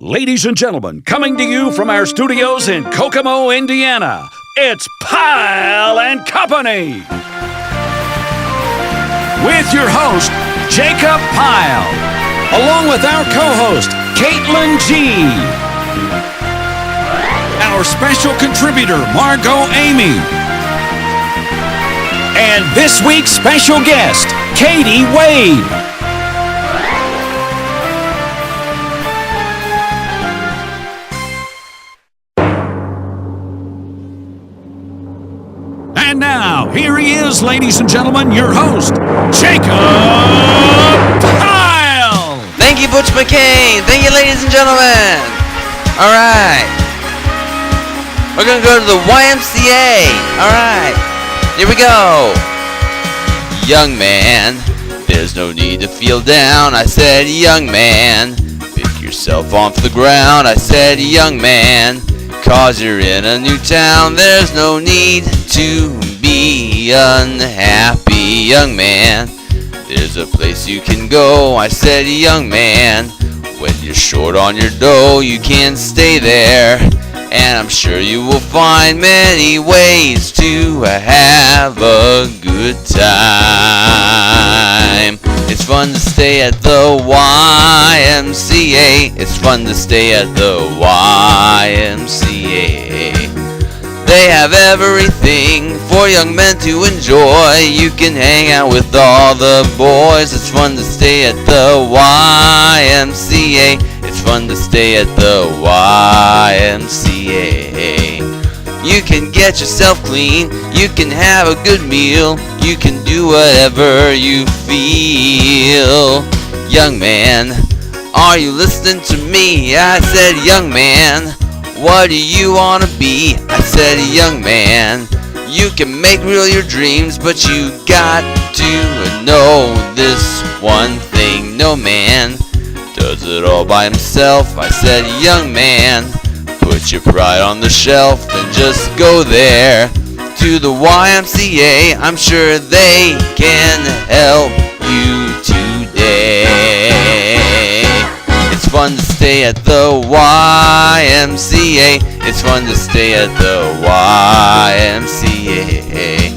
Ladies and gentlemen, coming to you from our studios in Kokomo, Indiana, it's Pyle and Company. With your host, Jacob Pyle, along with our co-host, Caitlin G. Our special contributor, Margot Amy. And this week's special guest, Katie Wade. And now, here he is, ladies and gentlemen, your host, Jacob Pyle! Thank you, Butch McCain. Thank you, ladies and gentlemen. All right. We're going to go to the YMCA. All right. Here we go. Young man, there's no need to feel down. I said, young man, pick yourself off the ground. I said, young man, cause you're in a new town. There's no need to be unhappy, young man. There's a place you can go. I said, young man, when you're short on your dough, you can stay there. And I'm sure you will find many ways to have a good time. It's fun to stay at the YMCA. It's fun to stay at the YMCA. They have everything for young men to enjoy. You can hang out with all the boys. It's fun to stay at the YMCA. It's fun to stay at the YMCA. You can get yourself clean. You can have a good meal. You can do whatever you feel. Young man, are you listening to me? I said, young man, what do you want to be? I said, young man, you can make real your dreams, but you got to know this one thing. No man does it all by himself. I said, young man, put your pride on the shelf and just go there to the YMCA. I'm sure they can help you today. It's fun to stay at the YMCA. It's fun to stay at the YMCA.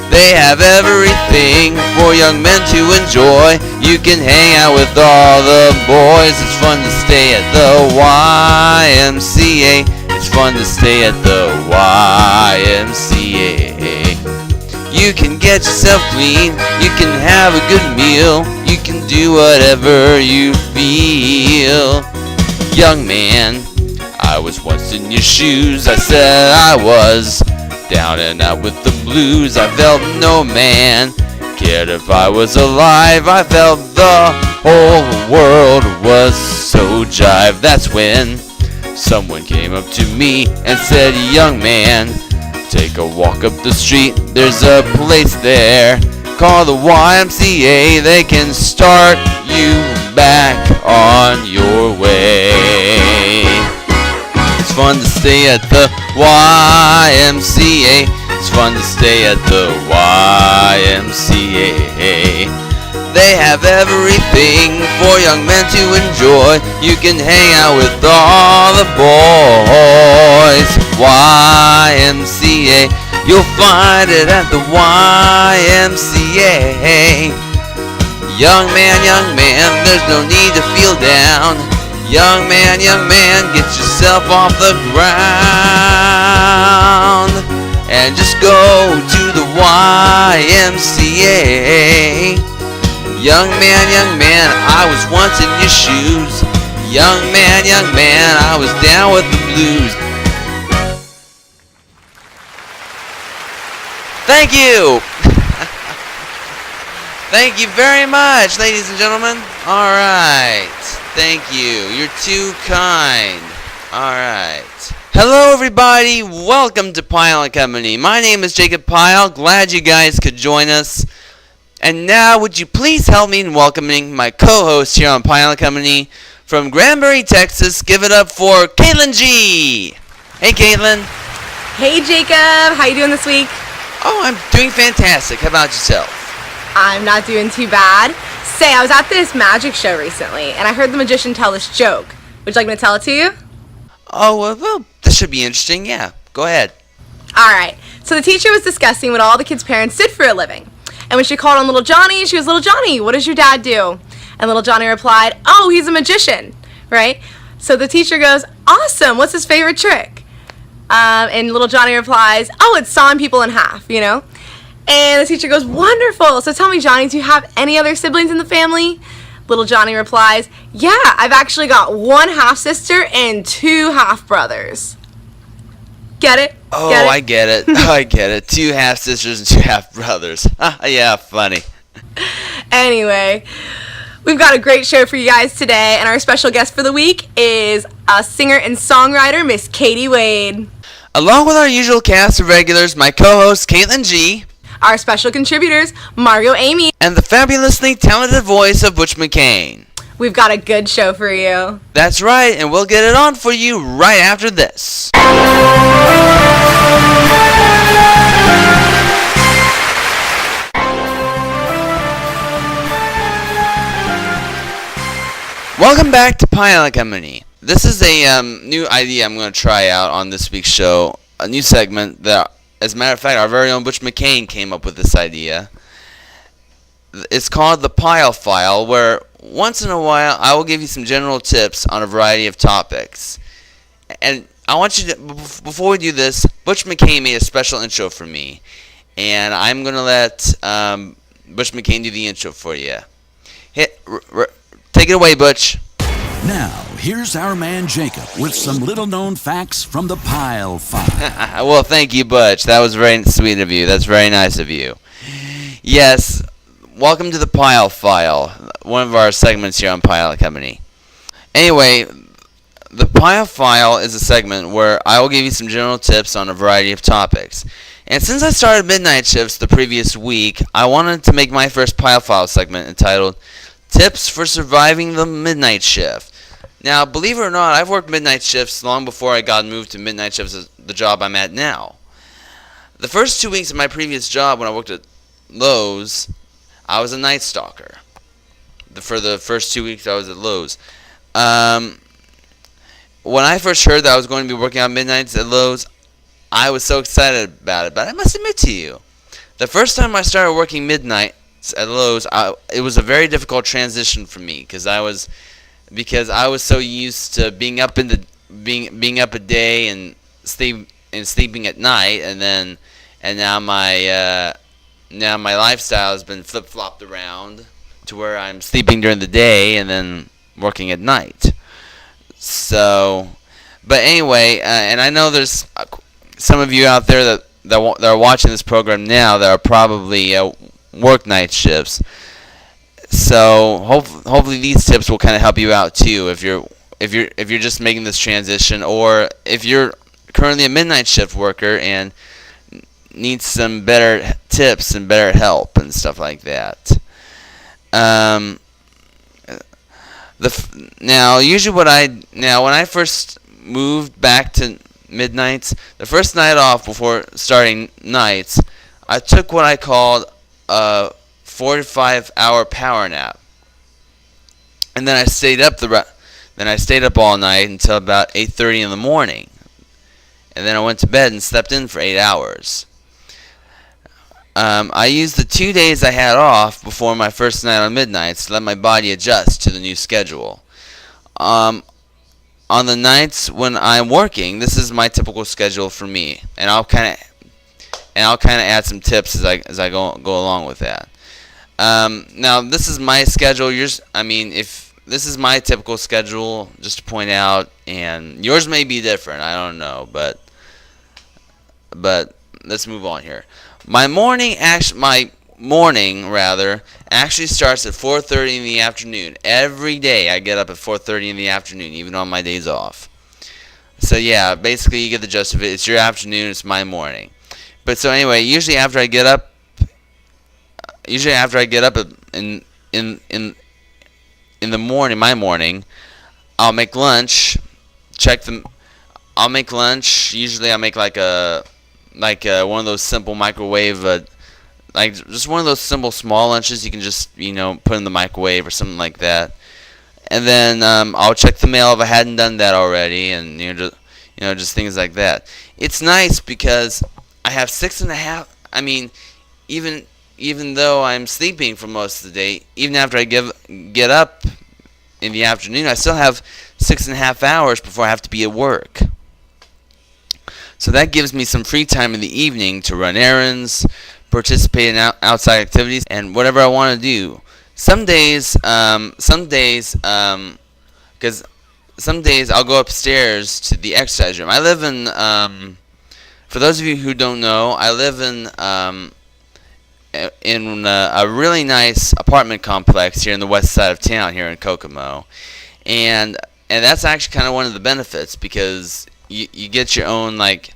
They have everything for young men to enjoy. You can hang out with all the boys. It's fun to stay at the YMCA. It's fun to stay at the YMCA. You can get yourself clean. You can have a good meal. You can do whatever you feel. Young man, I was once in your shoes. I said I was down and out with the blues. I felt no man cared if I was alive. I felt the whole world was so jive. That's when someone came up to me and said, young man, take a walk up the street. There's a place there called the YMCA. They can start you back on your way. It's fun to stay at the YMCA. It's fun to stay at the YMCA. They have everything for young men to enjoy. You can hang out with all the boys. YMCA, you'll find it at the YMCA. Young man, there's no need to feel down. Young man, get yourself off the ground and just go to the YMCA. Young man, I was once in your shoes. Young man, I was down with the blues. Thank you. Thank you very much, ladies and gentlemen. All right. Thank you. You're too kind. All right. Hello, everybody. Welcome to Pyle and Company. My name is Jacob Pyle. Glad you guys could join us. And now, would you please help me in welcoming my co-host here on Pyle and Company from Granbury, Texas. Give it up for Caitlin G. Hey, Caitlin. Hey, Jacob. How you doing this week? Oh, I'm doing fantastic. How about yourself? I'm not doing too bad. Say, I was at this magic show recently, and I heard the magician tell this joke. Would you like me to tell it to you? Oh, well, this should be interesting. Yeah, go ahead. All right. So the teacher was discussing what all the kids' parents did for a living. And when she called on little Johnny, she was, "Little Johnny, what does your dad do?" And little Johnny replied, "Oh, he's a magician," right? So the teacher goes, "Awesome, what's his favorite trick?" And little Johnny replies, "Oh, it's sawing people in half, you know?" And the teacher goes, "Wonderful, so tell me, Johnny, do you have any other siblings in the family?" Little Johnny replies, "Yeah, I've actually got one half-sister and two half-brothers." Get it? Oh, Get it? I get it. I get it. 2 half sisters and 2 half brothers. Yeah, funny. Anyway, we've got a great show for you guys today, and our special guest for the week is a singer and songwriter, Miss Katie Wade. Along with our usual cast of regulars, my co-host Caitlin G, Our special contributors, Margot Amy. and the fabulously talented voice of Butch McCain. We've got a good show for you. That's right, and we'll get it on for you right after this. Welcome back to Pyle and Company. This is a new idea I'm going to try out on this week's show. A new segment that, as a matter of fact, our very own Butch McCain came up with this idea. It's called the Pyle File, where once in a while I will give you some general tips on a variety of topics. And I want you to, before we do this, Butch McCain made a special intro for me. And I'm going to let Butch McCain do the intro for you. Take it away, Butch. Now, here's our man Jacob with some little-known facts from the Pyle File. Well, thank you, Butch. That was very sweet of you. That's very nice of you. Yes, welcome to the Pyle File, one of our segments here on Pyle and Company. Anyway, the Pyle File is a segment where I will give you some general tips on a variety of topics. And since I started midnight shifts the previous week, I wanted to make my first Pyle File segment entitled Tips for Surviving the Midnight Shift. Now, believe it or not, I've worked midnight shifts long before I got moved to midnight shifts as the job I'm at now. The first 2 weeks of my previous job when I worked at Lowe's, I was a night stalker. For the first 2 weeks I was at Lowe's. When I first heard that I was going to be working on midnights at Lowe's, I was so excited about it. But I must admit to you, the first time I started working midnights at Lowe's, it was a very difficult transition for me because I was so used to being up being up a day and sleeping at night, and now my lifestyle has been flip-flopped around to where I'm sleeping during the day and then working at night. So, but anyway, and I know there's some of you out there that are watching this program now that are probably work night shifts. So hopefully these tips will kind of help you out too if you're just making this transition, or if you're currently a midnight shift worker and need some better tips and better help and stuff like that. Now, usually when I first moved back to midnights, the first night off before starting nights, I took what I called a 4 to 5 hour power nap, and then I stayed up all night until about 8:30 in the morning, and then I went to bed and slept in for 8 hours. I used the 2 days I had off before my first night on midnights to let my body adjust to the new schedule. On the nights when I'm working, this is my typical schedule for me, and I'll kind of add some tips as I go along with that. Now this is my schedule. If this is my typical schedule, just to point out, and yours may be different. I don't know, but let's move on here. My morning actually starts at 4:30 in the afternoon. Every day I get up at 4:30 in the afternoon, even on my days off. So yeah, basically you get the gist of it. It's your afternoon, it's my morning. But so anyway, usually after I get up in the morning, my morning, I'll make lunch. I'll make lunch. Usually I make like one of those simple microwave, just one of those simple small lunches you can just put in the microwave or something like that. and then I'll check the mail if I hadn't done that already, and just things like that. It's nice because I have 6.5. I mean, even though I'm sleeping for most of the day, even after I get up in the afternoon, I still have 6.5 hours before I have to be at work. So that gives me some free time in the evening to run errands, participate in outside activities, and whatever I want to do. Some days, because some days I'll go upstairs to the exercise room. I live in, for those of you who don't know, I live in a really nice apartment complex here in the west side of town, here in Kokomo, and that's actually kind of one of the benefits, because you get your own, like,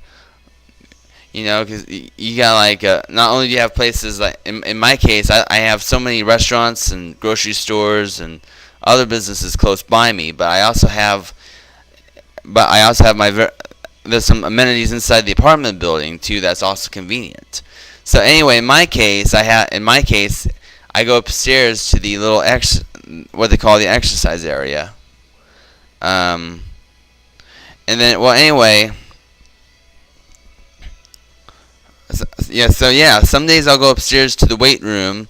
because you got, like, not only do you have places, like in my case, I have so many restaurants and grocery stores and other businesses close by me, but I also have there's some amenities inside the apartment building too that's also convenient. So anyway, in my case, I go upstairs to the little what they call the exercise area. And then, well, anyway, some days I'll go upstairs to the weight room,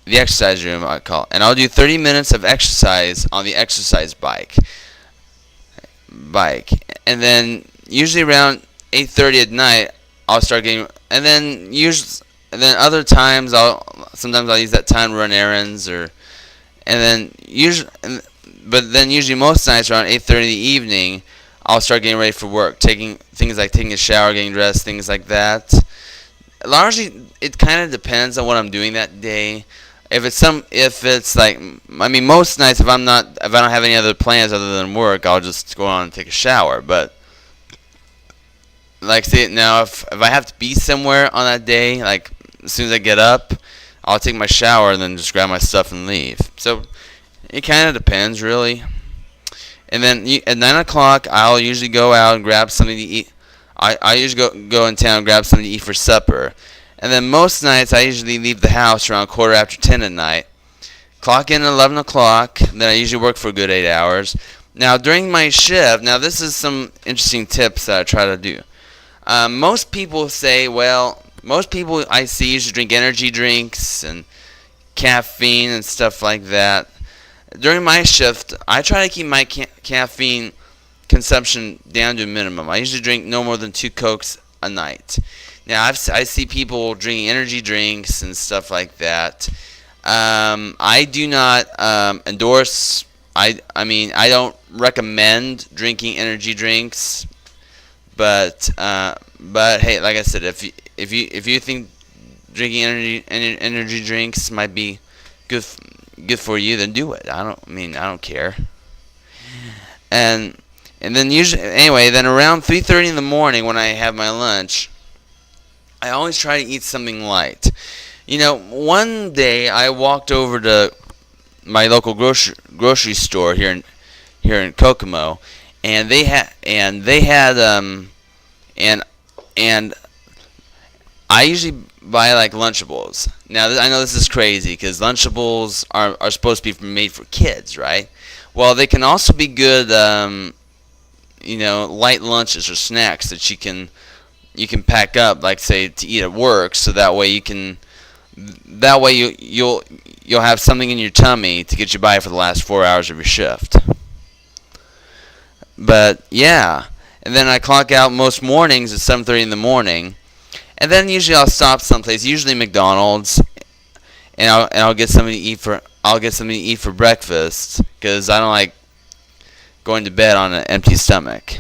the exercise room I call it, and I'll do 30 minutes of exercise on the exercise bike. And then usually around 8:30 at night, I'll start getting, and then other times sometimes I'll use that time to run errands, but then usually most nights around 8:30 in the evening, I'll start getting ready for work, taking a shower, getting dressed, things like that. Largely, it kind of depends on what I'm doing that day. If it's like, I mean, most nights if I don't have any other plans other than work, I'll just go on and take a shower. But like, say now, if I have to be somewhere on that day, like as soon as I get up, I'll take my shower and then just grab my stuff and leave. So it kind of depends, really. And then at 9 o'clock, I'll usually go out and grab something to eat. I usually go in town and grab something to eat for supper. And then most nights, I usually leave the house around 10:15 at night. Clock in at 11 o'clock. Then I usually work for a good 8 hours. Now, during my shift, this is some interesting tips that I try to do. Most people I see usually drink energy drinks and caffeine and stuff like that. During my shift, I try to keep my caffeine consumption down to a minimum. I usually drink no more than 2 Cokes a night. Now, I see people drinking energy drinks and stuff like that. I do not endorse. I don't recommend drinking energy drinks. But hey, like I said, if you think drinking energy drinks might be good for you, then do it. I don't care. And then then around 3:30 in the morning when I have my lunch, I always try to eat something light. One day I walked over to my local grocery store here in Kokomo, and they had I usually buy like Lunchables. Now I know this is crazy because Lunchables are supposed to be made for kids, right? Well, they can also be good, light lunches or snacks that you can pack up, like say to eat at work, so that way you'll have something in your tummy to get you by for the last 4 hours of your shift. But yeah, and then I clock out most mornings at 7:30 in the morning, and then usually I'll stop someplace, usually McDonald's, and I'll get something to eat for breakfast because I don't like going to bed on an empty stomach.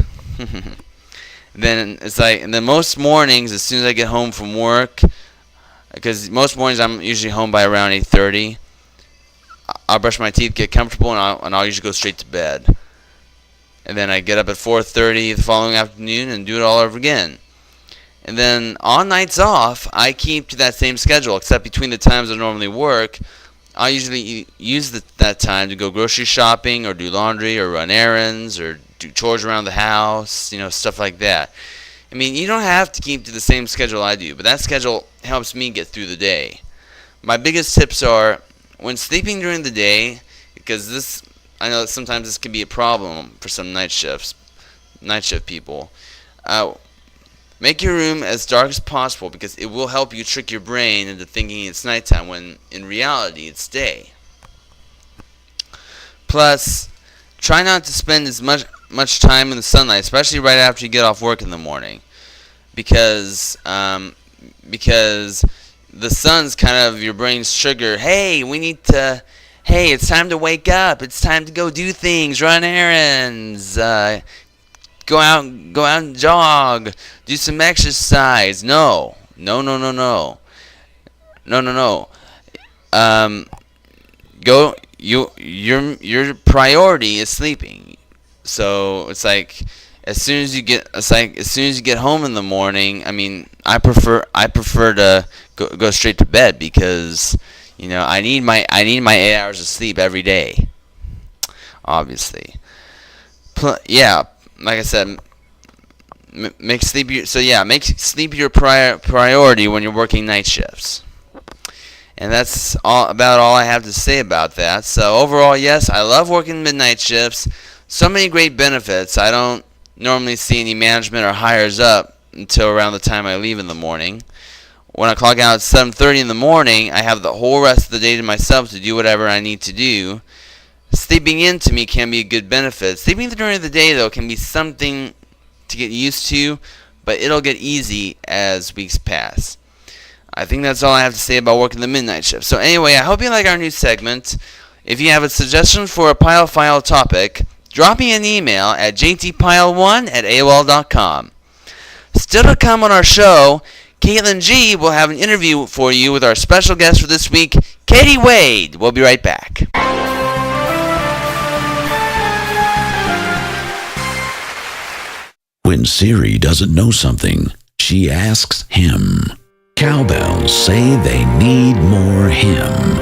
Then and then most mornings, as soon as I get home from work, because most mornings I'm usually home by around 8:30, I'll brush my teeth, get comfortable, and I'll usually go straight to bed. And then I get up at 4:30 the following afternoon and do it all over again. And then on nights off, I keep to that same schedule, except between the times I normally work, I usually use that time to go grocery shopping or do laundry or run errands or do chores around the house, stuff like that. I mean, you don't have to keep to the same schedule I do, but that schedule helps me get through the day. My biggest tips are when sleeping during the day, because I know that sometimes this can be a problem for some night shift people. Make your room as dark as possible because it will help you trick your brain into thinking it's nighttime when in reality it's day. Plus, try not to spend as much time in the sunlight, especially right after you get off work in the morning, because the sun's kind of your brain's trigger. Hey, it's time to wake up. It's time to go do things, run errands, go out and jog, do some exercise. No. Your priority is sleeping. So it's like as soon as you get home in the morning, I mean, I prefer to go straight to bed because I need my 8 hours of sleep every day. Obviously. Yeah, like I said, make sleep your priority when you're working night shifts. And that's about all I have to say about that. So overall, yes, I love working midnight shifts. So many great benefits. I don't normally see any management or hires up until around the time I leave in the morning. When I clock out at 7:30 in the morning, I have the whole rest of the day to myself to do whatever I need to do. Sleeping in to me can be a good benefit. Sleeping during the day, though, can be something to get used to, but it'll get easy as weeks pass. I think that's all I have to say about working the midnight shift. So anyway, I hope you like our new segment. If you have a suggestion for a Pyle File topic, drop me an email at jtpile1@aol.com. Still to come on our show, Caitlin G will have an interview for you with our special guest for this week, Katie Wade. We'll be right back. When Siri doesn't know something, she asks him. Cowbells say they need more him.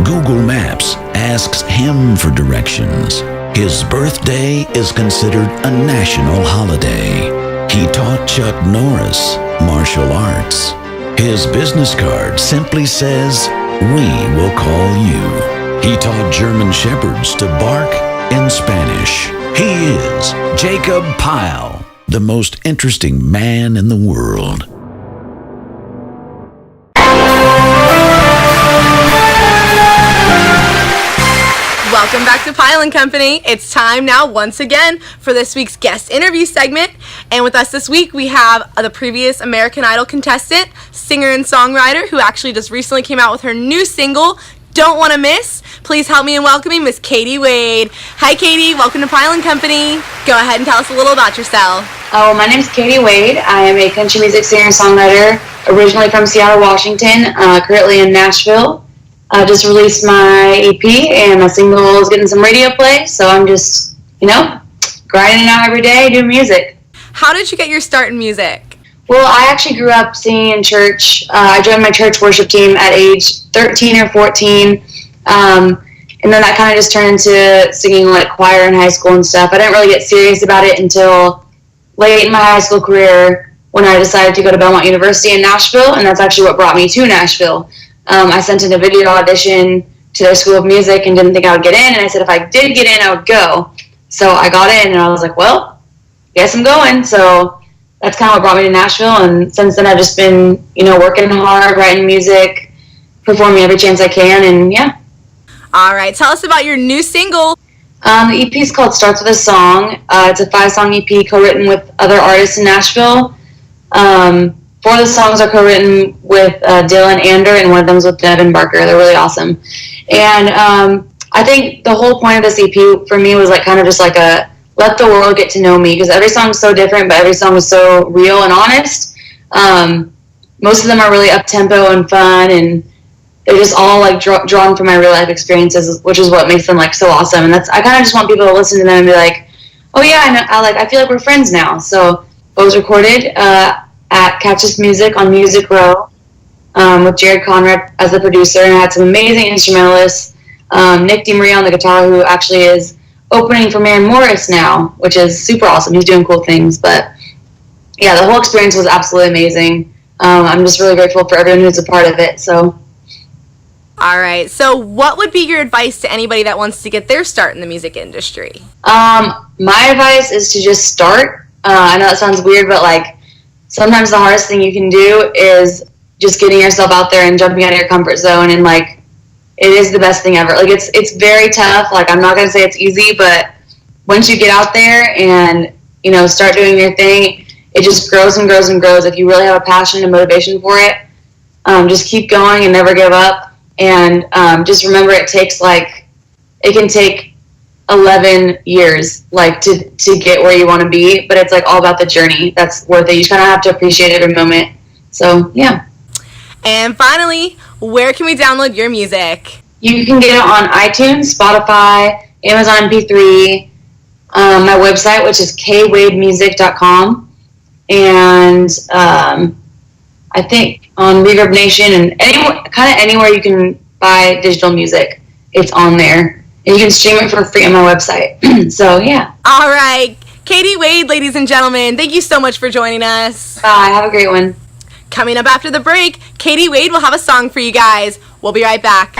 Google Maps asks him for directions. His birthday is considered a national holiday. He taught Chuck Norris martial arts. His business card simply says, "We will call you." He taught German Shepherds to bark in Spanish. He is Jacob Pyle, the most interesting man in the world. Welcome back to Pyle and Company. It's time now once again for this week's guest interview segment. And with us this week we have the previous American Idol contestant, singer and songwriter who actually just recently came out with her new single, Don't Wanna Miss. Please help me in welcoming Miss Katie Wade. Hi Katie, welcome to Pyle and Company. Go ahead and tell us a little about yourself. Oh, my name is Katie Wade. I am a country music singer and songwriter, originally from Seattle, Washington, currently in Nashville. I just released my EP and my single is getting some radio play, so I'm just, grinding out every day doing music. How did you get your start in music? Well, I actually grew up singing in church. I joined my church worship team at age 13 or 14, and then that kind of just turned into singing like choir in high school and stuff. I didn't really get serious about it until late in my high school career when I decided to go to Belmont University in Nashville, and that's actually what brought me to Nashville. I sent in a video audition to their School of Music and didn't think I would get in, and I said if I did get in, I would go. So I got in, and I was like, well, guess I'm going. So that's kind of what brought me to Nashville, and since then I've just been, working hard, writing music, performing every chance I can, and yeah. All right, tell us about your new single. The EP is called Starts With a Song. It's a 5-song EP co-written with other artists in Nashville. 4 of the songs are co-written with Dylan Ander, and one of them is with Devin Barker. They're really awesome. And I think the whole point of this EP for me was kind of just a let the world get to know me, because every song is so different, but every song is so real and honest. Most of them are really up-tempo and fun, and they're just all drawn from my real life experiences, which is what makes them so awesome. And I kind of just want people to listen to them and be like, oh yeah, I feel like we're friends now. So it was recorded at Catches Music on Music Row with Jared Conrad as the producer, and I had some amazing instrumentalists. Nick DeMaria on the guitar, who actually is opening for Maren Morris now, which is super awesome. He's doing cool things, but yeah, the whole experience was absolutely amazing. I'm just really grateful for everyone who's a part of it. So, All right. So what would be your advice to anybody that wants to get their start in the music industry? My advice is to just start. I know that sounds weird, but like sometimes the hardest thing you can do is just getting yourself out there and jumping out of your comfort zone, and like it is the best thing ever. Like it's very tough. Like I'm not gonna say it's easy, but once you get out there and start doing your thing, it just grows and grows and grows. If you really have a passion and motivation for it, just keep going and never give up. And just remember, it can take 11 years like to get where you want to be, but it's like all about the journey. That's worth it. You kind of have to appreciate every moment. So yeah. And finally, where can we download your music? You can get it on iTunes, Spotify, Amazon MP3, my website, which is kwademusic.com, and I think on Reverb Nation and anywhere you can buy digital music, it's on there. And you can stream it for free on my website. So, yeah. All right. Katie Wade, ladies and gentlemen, thank you so much for joining us. Bye. Have a great one. Coming up after the break, Katie Wade will have a song for you guys. We'll be right back.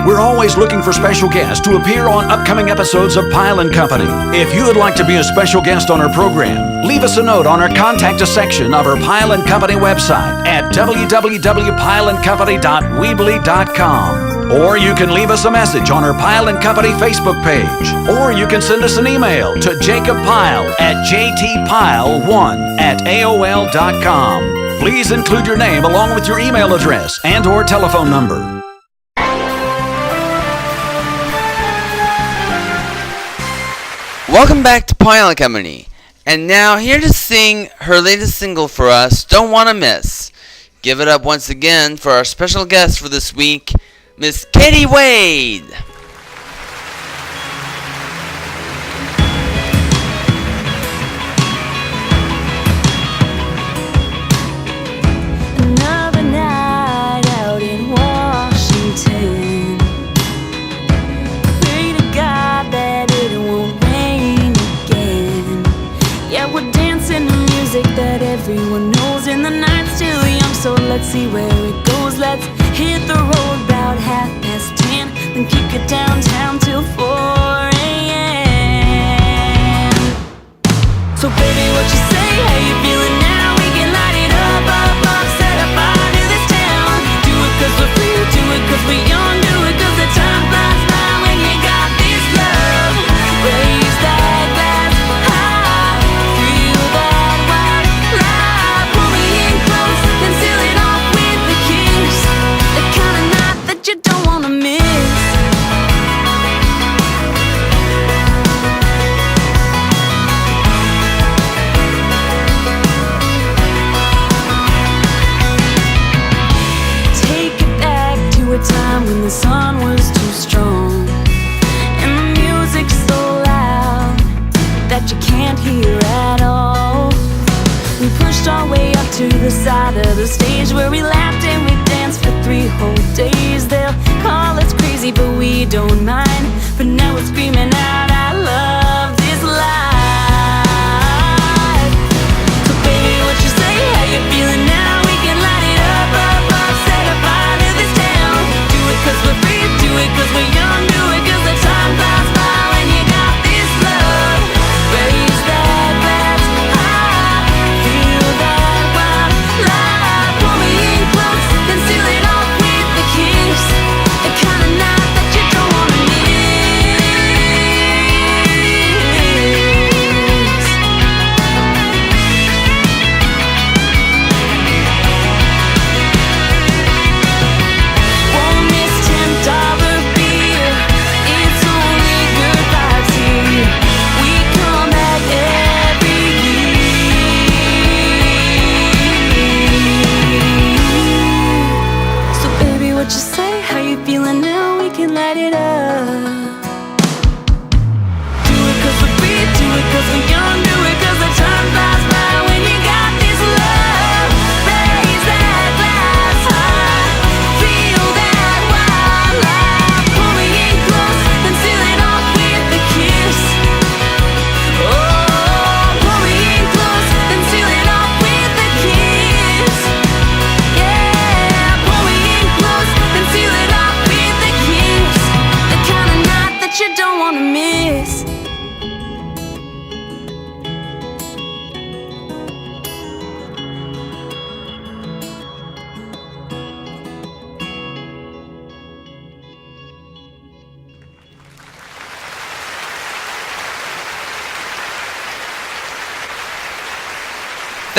We're always looking for special guests to appear on upcoming episodes of Pyle and Company. If you would like to be a special guest on our program, leave us a note on our Contact Us section of our Pyle and Company website at www.pyleandcompany.weebly.com. Or you can leave us a message on our Pyle and Company Facebook page. Or you can send us an email to jacobpyle@jtpyle1@aol.com. Please include your name along with your email address and or telephone number. Welcome back to Pyle and Company. And now here to sing her latest single for us, Don't Wanna Miss. Give it up once again for our special guest for this week, Miss Katie Wade. Another night out in Washington. Pray to God that it won't rain again. Yeah, we're dancing to music that everyone knows, and the night's still young, so let's see where it goes. Let's hit the road about 10:30, then kick it downtown till 4 a.m. So baby, what you say? How you feeling now? We can light it up, up, up, set a fire to this town. Do it 'cause we're free, do it 'cause we're young, do it 'cause the time flies by when you got this love. Raise that glass high, feel that wild ride. Pull me in close, then seal it off with the kiss. The kind of night that you don't wanna miss. Take it back to a time when the sun was too strong and the music's so loud that you can't hear at all. We pushed our way up to the side of the stage where we laughed and we danced for 3 whole days. They'll call us crazy, but we don't mind. But now we're screaming out, I love this life. So baby, what you say? How you feeling now? We can light it up, up, up, set a fire to this town. Do it 'cause we're free, do it 'cause we're young, do it 'cause the time flies by when you got this love. Raise that glass high, feel that wild ride. Pull me in close, then seal it off with the kiss. The kind of night that you don't wanna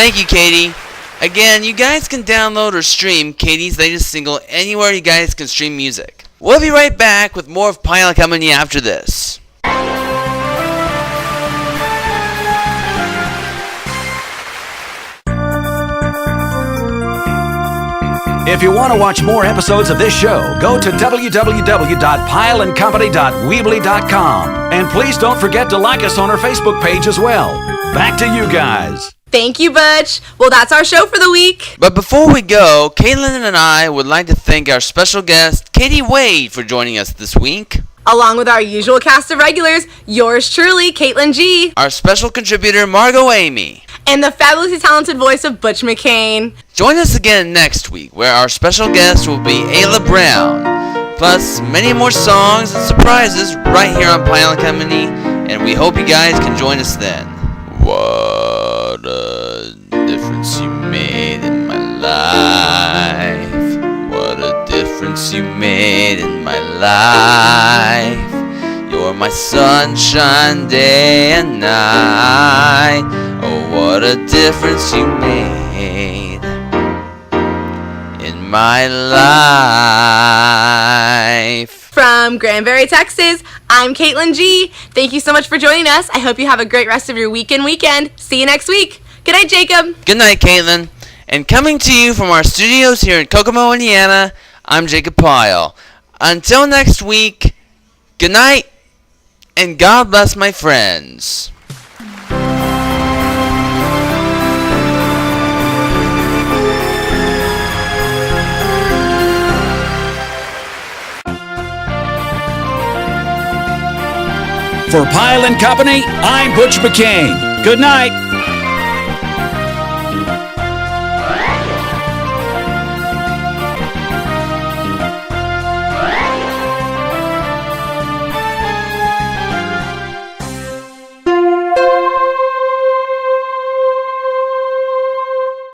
Thank you, Katie. Again, you guys can download or stream Katie's latest single anywhere you guys can stream music. We'll be right back with more of Pyle and Company after this. If you want to watch more episodes of this show, go to www.pyleandcompany.weebly.com. And please don't forget to like us on our Facebook page as well. Back to you guys. Thank you, Butch. Well, that's our show for the week. But before we go, Caitlin and I would like to thank our special guest, Katie Wade, for joining us this week. Along with our usual cast of regulars, yours truly, Caitlin G. Our special contributor, Margot Amy. And the fabulously talented voice of Butch McCain. Join us again next week, where our special guest will be Ayla Brown. Plus, many more songs and surprises right here on Pyle and Company, and we hope you guys can join us then. What a difference you made in my life. What a difference you made in my life. You're my sunshine day and night. Oh, what a difference you made in my life. From Granbury, Texas, I'm Caitlin G. Thank you so much for joining us. I hope you have a great rest of your week and weekend. See you next week. Good night, Jacob. Good night, Caitlin. And coming to you from our studios here in Kokomo, Indiana, I'm Jacob Pyle. Until next week, good night, and God bless my friends. For Pyle and Company, I'm Butch McCain. Good night.